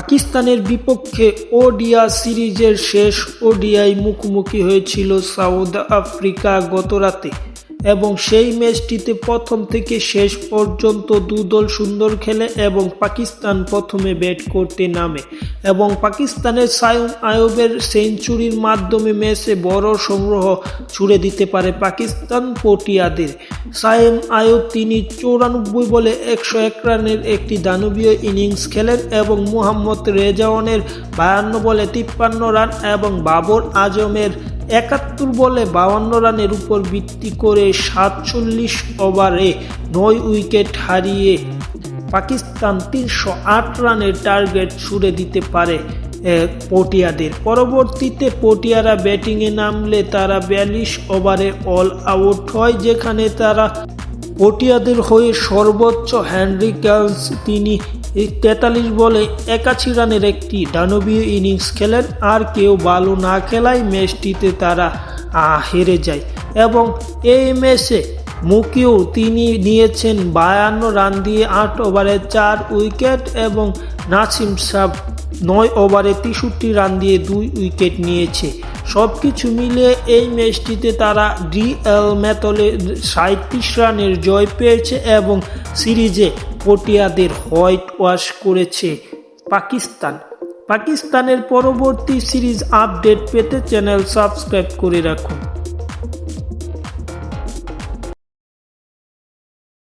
পাকিস্তানের বিপক্ষে ওডিআই সিরিজের শেষ ওডিআই মুখোমুখি হয়েছিল সাউথ আফ্রিকা গতরাতে এবং সেই ম্যাচটিতে প্রথম থেকে শেষ পর্যন্ত দুদল সুন্দর খেলে এবং পাকিস্তান প্রথমে ব্যাট করতে নামে এবং পাকিস্তানের সাইম আইয়ুবের সেঞ্চুরির মাধ্যমে ম্যাচে বড় সংগ্রহ ছুড়ে দিতে পারে পাকিস্তান পটিয়াদের। সাইম আইয়ুব তিনি 94 বলে 101 রানের একটি দানবীয় ইনিংস খেলেন এবং মোহাম্মদ রেজাওয়ানের 52 বলে 53 রান এবং বাবর আজমের 71 বলে 52 রানের উপর ভিত্তি করে 47 ওভারে 9 উইকেট হারিয়ে পাকিস্তান 308 রানের টার্গেট ছুড়ে দিতে পারে পটিয়াদের। পরবর্তীতে পটিয়ারা ব্যাটিংয়ে নামলে তারা 42 ওভারে অল আউট হয়, যেখানে তারা পটিয়াদের হয়ে সর্বোচ্চ হেনরি ক্যালস তিনি 43 বলে 81 রানের একটি দানবীয় ইনিংস খেলেন। আর কেউ ভালো না খেলায় ম্যাচটিতে তারা হেরে যায় এবং এই ম্যাচে মুকিও তিনি নিয়েছেন 52 রান দিয়ে 8 ওভারে 4 উইকেট এবং নাসিম শাহ 9 ওভারে 63 রান দিয়ে 2 উইকেট নিয়েছে। সব কিছু মিলিয়ে এই ম্যাচটিতে তারা ডিএল ম্যাথলে 37 রানের জয় পেয়েছে এবং সিরিজে পটিয়াদের হোয়াইট ওয়াশ করেছে পাকিস্তানের পরবর্তী সিরিজ আপডেট পেতে চ্যানেল সাবস্ক্রাইব করে রাখুন।